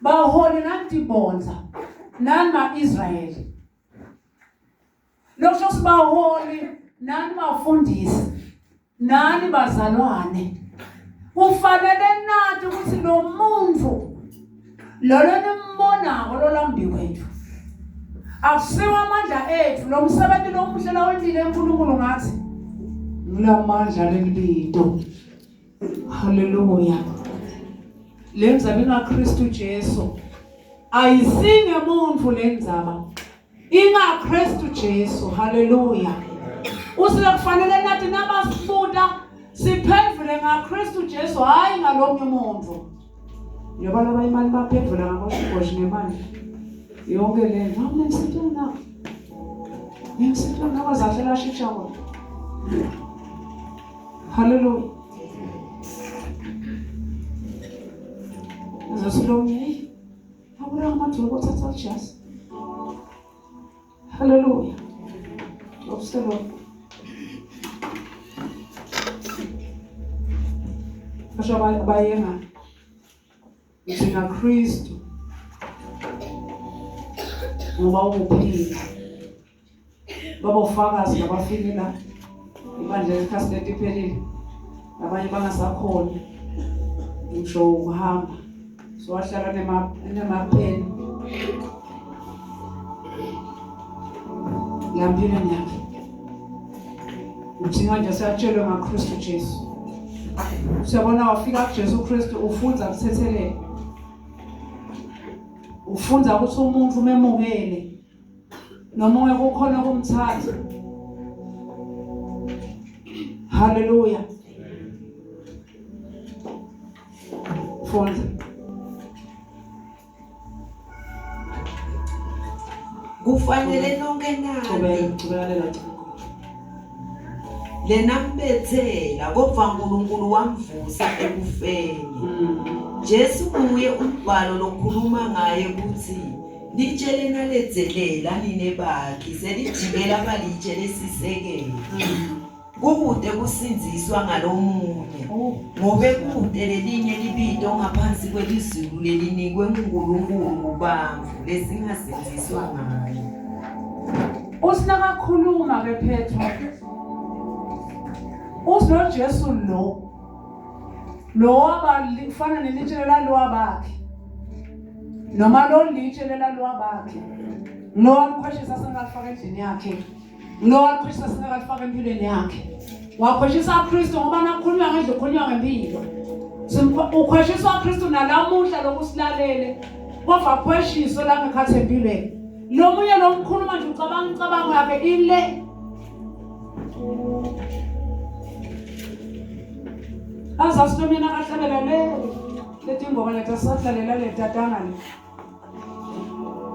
baholi nantibonza nani ma-Israyeli. Lokho sibaholi nani bafundisi nani bazalwane. Kufanele nathi ukuthi lo muntu lolo nimbonako lolambi kwethu akusiwa amandla ethu lo msebenzi lo muhle lawendile uNkulunkulu ngathi ngilamandla lelibito. Haleluya. Lendzaba ingaKristu Jesu ayisinge umuntu lendzaba ingaKristu Jesu. Haleluya. Usile kufanele nathi nabasifuta siphendule ngaKristu Jesu hayi ngalomnye umuntu. Njoba laba imali baphendula ngabosibhoshi nemali yonke le nami ngisitona kwazahlela shisha wona. Haleluya. Zasilonye abura amathuba othatha ujasi. Haleluya. Obselo. Basho bayenga Sina Kristu ngoba uphila baba ufakazi nabafike la ibandla lekhasi letiphelile abanye bangasakhona ngisho ukuhamba so wahlala nemapheni lampilo yakhe uthi manje siyatshelwa ngaKristu Jesu. Siyabona wafika kuJesu Kristu ufunza kuthethelele. Ufunza ukuthi umuntu memungele noma ungekukhona kumthatha. Haleluya. Funza. Kufanele nonke nani lena mbethela kodwa uNkulunkulu wamvusa ekufeni. Jesu uye umbhalo lokhuluma ngaye ukuthi litshele naledzelela nine bakhe selijikela balitshe lesisekelo. Kukude kusinziswa ngalomunye ngobe kude lelinye libito ngaphansi kwelizulu lelinikwe uNkulunkulu ngubamvu lesingasinziswa ngayo. Usinakakhuluma ke Petro usino Jesu lo abafana nelitshelela lo abakhe noma lo litshelela lo abakhe lo alikhweshisa singafaka endlini yakhe lo alikhweshisa singafaka empilweni yakhe wakhweshisa Kristu ngoba nakhulunywa ngendle khulunywa ngempilo ukhweshisa Kristu nalamuhla lokusilalele kodwa khweshiso la ngekhathi empilweni lo munye lo mkhuluma nje ucabango yakhe ile azazi mina akahlabela leti ngoma leta sahlalela letatanga le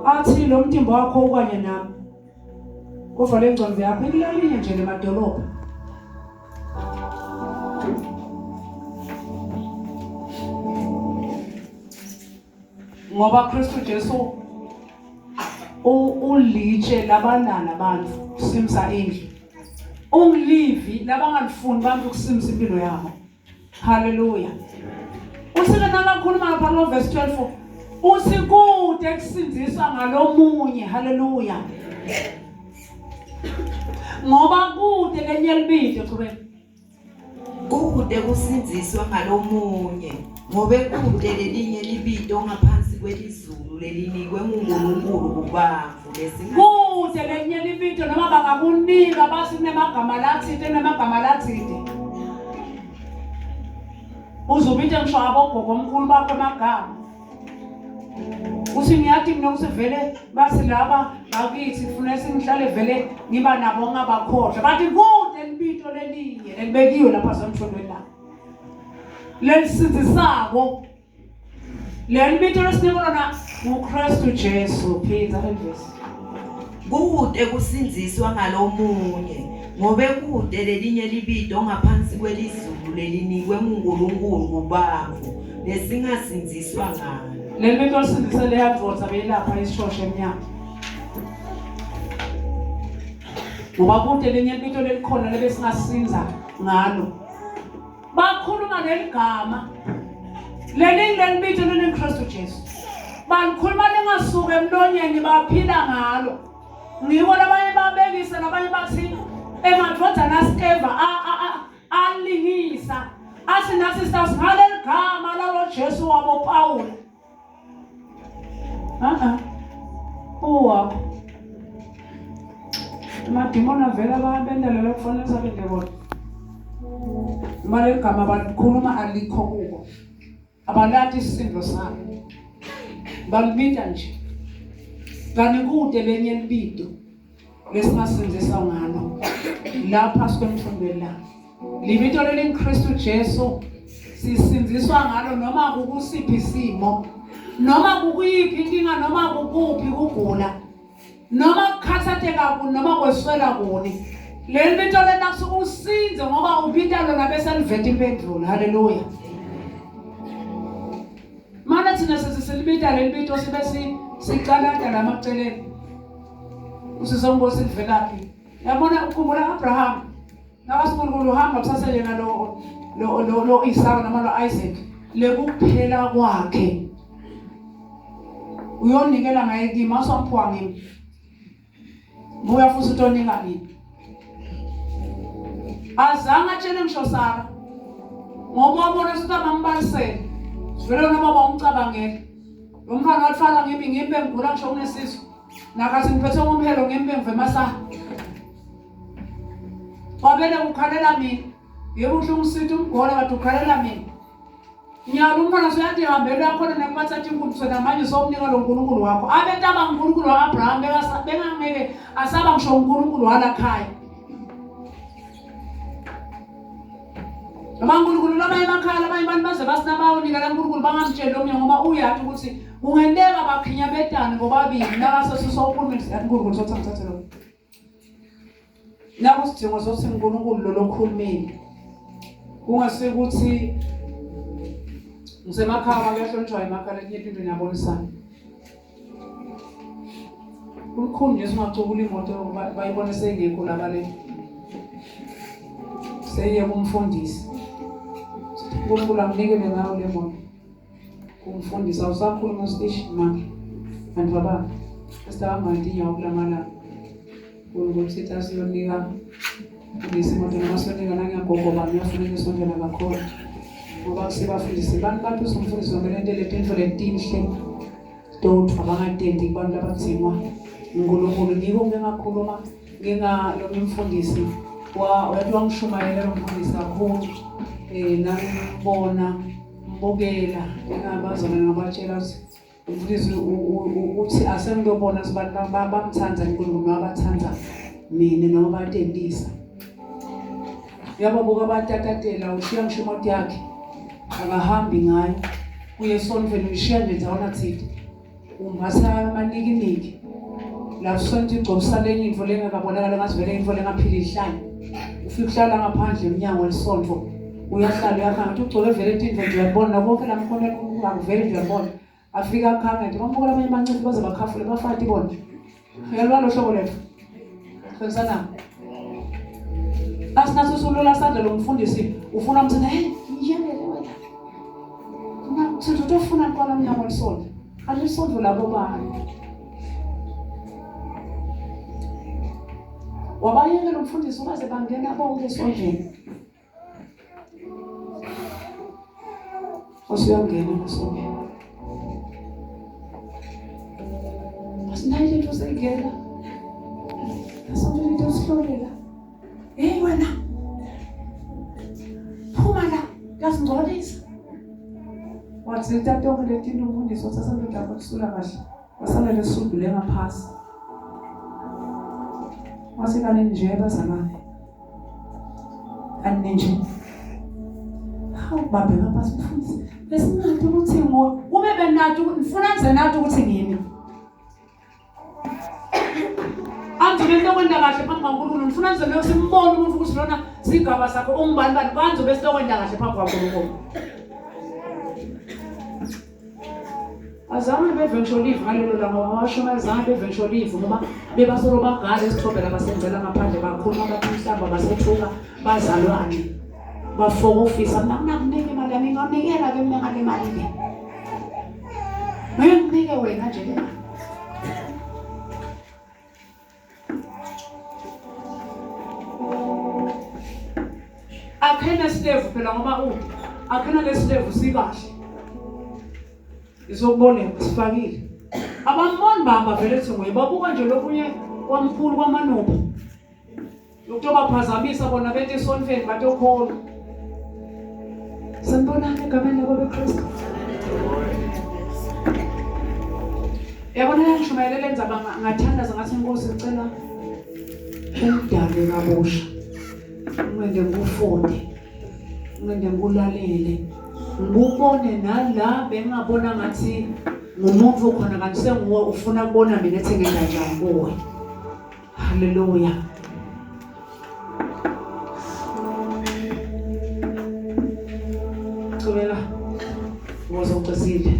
athi lo mtimbo wakho ukanye nami kodwa lengcondvo yakho ikulalinye nje lemadolobha ngoba Kristu Jesu ulitshe labanana abantu simsa endlu unglivi labangalifuni bantu kusimsa impilo yabo. Haleluya. Usike nakakhuluma lapha lo verse 12 usikude kusinziswa ngalomunye. Haleluya. Ngoba kude lenye libito qhubeka. Kukude kusinziswa ngalomunye ngobe kude lelinye libito ngaphansi kwelizulu lelinikwe uNkulunkulu kubamvu kude lenye libito noma bangakunika basi nemagama lathinte uzubite ngisho abogogo omkhulu bakho emagama uthi ngiyathi mina usivele basi laba bakithi kufanele singihlale vele ngiba nabo ngabakhohlwa bathi kude libito lelinye elibekiwe lapha semthondweni la lelisizisako lelibito lesinikona nguKristu Jesu. Phindza elvesi. Kude kusinziswa ngalomunye ngobe kude lelinye libito ngaphansi kwelizulu lelinikwe uNkulunkulu kubamvu lesingasinziswa ngalo. Lelibito lisindise leyadvotsa beyilapha isishoshe emnyama ngoba kude lenye libito lelikhona lebesingasinza ngalo bakhuluma leligama lelibito leliKristu Jesu balikhuluma lingasuke emlonyeni baphila ngalo. Ngibona abanye babekisa nabanye bathi emadodana askeva alingisa athi nasi stas ngaleli gama lalo Jesu wabo Paul. Uwakho amadimoni avela babendelela kufanele sabende bona. Imali igama balikhuluma alikho kubo. Abalathi isisindo sabo. Balibita nje. Kanti kude lenye libido lesingasenzisa ngalo lapha sikwemfundweni la. Libito leliKristu Jesu sisinziswa ngalo noma kukusiphi isimo, noma kukuyiphi inkinga, noma kukuphi kugula, noma kukhathatheka kuni, noma kweswela kuni. Leli bito lena kusuke usinze ngoba uphinda lona bese liveta impendulo. Haleluya. Mana thina sesilibita leli bito sibe siqalanda lamaceleni. Usizongosi livelaphi. Yabona ukhumbula Abraham. Nakasinkulunkulu uhamba kusasa yena lo Isaka noma lo Isaac lekuphela kwakhe. Uyonikela ngaye kimi asomphuwa ngimi. Buya futhi utonika mina. Azange atshele ngisho Sara. Ngoba ubona ukuthi abambalisele. Vele noma bawumcabangela. Lo mfana wafaka ngimi ngimpe ngigula ngisho kunesizo. Nakathi ngiphethe ngomhelo ngimpe ngivemasa. Wabele ukhalela mina. Yebo uhlungisithi umgola bathi ukhalela mina. Nyalo umfana soyathi hambela khona nakubathatha inkulumo namanje somnika lo nkulunkulu wakho. Abantu abangunkulunkulu wakaAbraham bengangeke asaba ngisho unkulunkulu walakhaya. Abangunkulunkulu laba emakhaya abanye abantu baze basinabawunika lankulunkulu bangamtshela omnye ngoba uyathi ukuthi ungenteka bakhinya bedani ngobabili nakaso sisawukhuluma unkulunkulu sothi ngithathe lo. Nakusidingo sothi unkulunkulu lo lokhulumeni. Kungasekuthi ngisemakhaya kuyahlonishwa emakhaya enye into ngiyabonisana. Ukukhulu nje singacubula imoto bayibone sengekho laba le. Seye kumfundisi. uNkulunkulu amnikele ngayo le moto. Kumfundisa usakhuluma usithi manje. Kanti baba sesihambandinya ukulamana. Ukuthi asiyonika ngesimoto namasonela nangiyagogoba ngiyafuneka isondela kakhulu. Ngoba kusebafundisi bantu somfundisi ngomele lento into letinhle. Don't abangatendi kubantu abathimwa. uNkulunkulu ngiko ngingakhuluma lo mfundisi wathi wangishumayela lo mfundisi kakhulu. Nangibona mbukela engabazona ngabatshela ukuthi uthi asengiyobona sibantu bamthanda uNkulunkulu abathanda mina noma batendisa. Yababuka abatatatela ushiya ngishimoto yakhe akahambi ngayo kuye esonveni ushiya nje ndawona thithi umbasa amanikiniki la sonto igcobisa lenye into lengakabonakala ngasivele into lengaphila ihlala ufika uhlala ngaphandle eminyango lesonto uyahlala uyakhanga ugcobe vele into nje uyabona bonke lamkhona ungavele nje uyabona afika akhanga nje bambuka abanye bancane baze bakhafule bafati bona uyalwa lo hlobo lethu senzana asinaso sulula sandla lo mfundisi ufuna umthetho yiyele wena unathi utofuna kwala mnyango lesonto alisonto labo bani wabayeke lo mfundisi ubaze bangena bonke esondweni osiyongena esondweni asinayo into seyigena asondweni into sihlolela hey wena phuma la ngazingcolisa wathi tato ngeletini umfundisi wasasanda lapha kusula kahle wasala lesundu lengaphasi wasikane nje bazalwane aninje hawu babe ngaphansi mfundisi besingathi ukuthi ube benathi ukuthi ngifuna nze nathi ukuthi ngimi anjike into kwenda kahle phambi kwaNkulunkulu ngifuna nze leyo simbone umuntu ukuthi lona sigaba sakhe ungubani bani kanzo bese kwenda kahle phambi kwaNkulunkulu azange beventsholive ngalelo langa washoma azange beventsholive ngoba bebasolo bagale esithobela basenzela ngaphandle bakhuluma bathi mhlamba basethuka bazalwane bafoka ofisa nakunika imali yami nganikela ke mina ngale mali le Ngeke wena nje ke. Akhena silevu phela ngoba akhena lesilevu sikahle. Izokuboneka sifakile. Abamboni bamba vele thungwe babuka nje lokunye kwamkhulu kwamanubo. Ukuba phazamisa bona bethi sonfeni bathi okholo. Sanibonani egameni laBabeKristu. Yabona ngishumayelele ndzaba ngathandaza ngathi inkosi icela ungidale kabusha. Ngende ngufunde. Ngende ngulalele. Ngubone nala bengabona ngathi ngumuntu khona kanti senguwe ufuna kubona mina ethi ngenza njani kuwe. Haleluya. Qhubeka. Ngozocesile.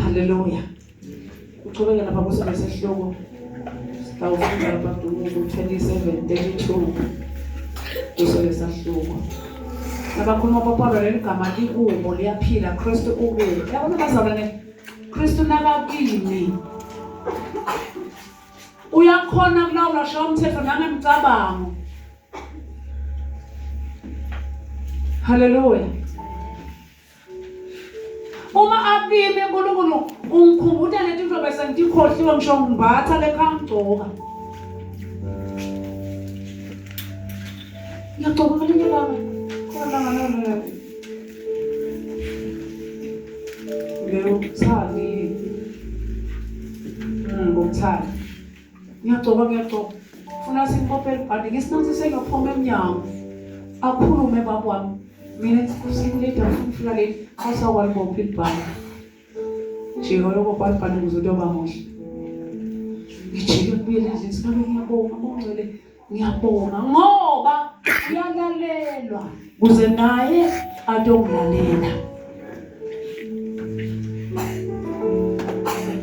Haleluya. Uqhubeke lapha kusona sesihloko. Sitawufunda lapha ku-27:32. Kusole sahloko. Nabakhuluma Papa leli gama likubo liyaphila Kristu ukuwe. Yabona bazalwane Kristu nakakini. Uyakhona kulawula sho umthetho nangemicabango. Haleluya. Uma akimi uNkulunkulu ungikhumbuta lezinto bese ngikhohliwe ngisho ngimbatha lekhangcoka. Ngiyagcoka ngelinye ilanga. Ngiyuthali. Ngokuthali. Ngiyagcoka. Funa sinkophele ibhadi ngesinansi sengiyophuma eminyango. Akhulume baba wami. Mina sikuleta ufuna le awusawalibopha ibhadi. Njalo lokho ibhadi kuzoba muhle. Ngijike kubuyele endlini sinabe ngiyabonga ongcwele. Ngiyabonga ngoba uyalalelwa kuze naye atonglalela.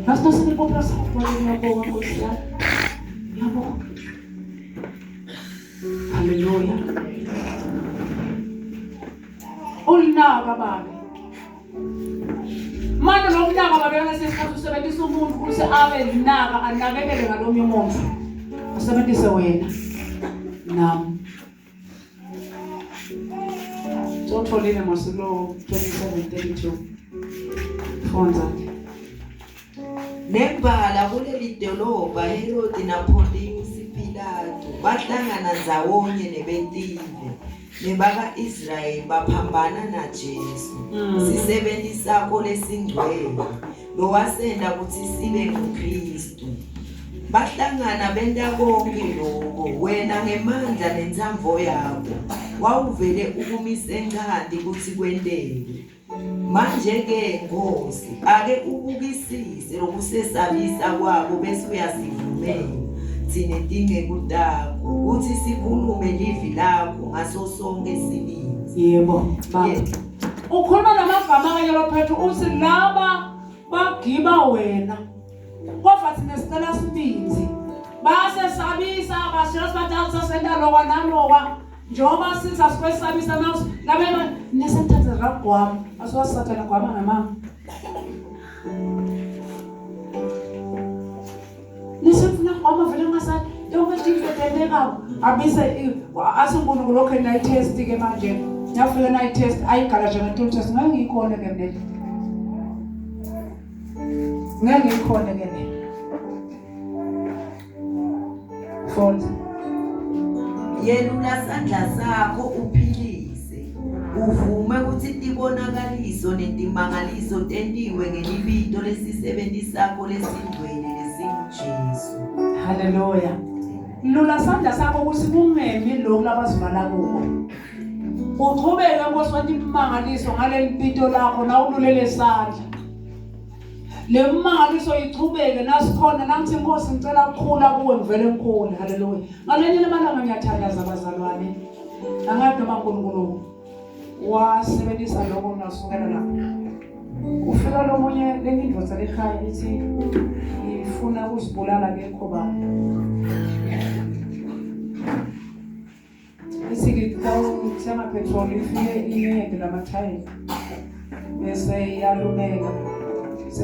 Pastor sinipopha sakho ngiyabonga Nkosi yami. Ngiyabonga. Haleluya. Ulinaka babe. Manje lo mnaka babe ngesikhathi usebenzisa umuntu ukuthi abe linaka anakekele ngalomunye umuntu. Usebenzise wena. Nami. Totholile mosilo 27:32. Fonza. Nembala kuleli dolobha Herodi naPontius Pilato bahlangana ndawonye nebentive nebaka Israel baphambana naJesu. Sisebenzisa kolesingcwele lo wasenda ukuthi sibe uKristu. Bahlangana benda konke lokho wena ngemandla nentsamvo yakho wawuvele ukumise enkandi ukuthi kwenteke. Manje ke Nkosi ake ubukisise lokusesabisa kwabo bese uyasivumela thina tingekudakho ukuthi sikhulume livi lakho ngaso sonke isibizi. Yebo baba. Ukhuluma namagama kanye lophethu uthi laba bagiba wena. Kodwa thina sicela sibinzi. Basesabisa bashira sibathatha senda lokwa nalokwa. Njoba siza sikwesabisa nawo labena nesenthatha ragwami aswasathana kwaba ngamama. Nisifuna kwama vele ngasathi yonke into etendeka abise asibona kulokho na test ke manje. Nyafika na test ayigala nje ngento test ngeke ngikhona ke mina. Ngeke ngikhona ke mina. Fonza. Yelula sandla sakho uphilise. Uvume ukuthi tibonakaliso netimangaliso tentiwe ngelibito lesisebenzisako lesingcwele lesingJesu. Haleluya. Lula sandla sakho ukuthi kungemi lokho labazivala kubo. Uqhubeke Nkosi wathi imangaliso ngaleli bito lakho na ululele sandla. Le mangaliso ichubeke nasikhona nangithi Nkosi ngicela ukukhula kuwe ngivele ngikhona. Haleluya. Ngalenye lamalanga ngiyathandaza abazalwane. Angathi uNkulunkulu wasebenzisa lokho nasukela lapha. Ufika lomunye lengindvodza lekhaya lithi ifuna ukuzibulala ngekho baba. Isikitawuthenga petrol ifike inede lamathayela bese iyalumeka.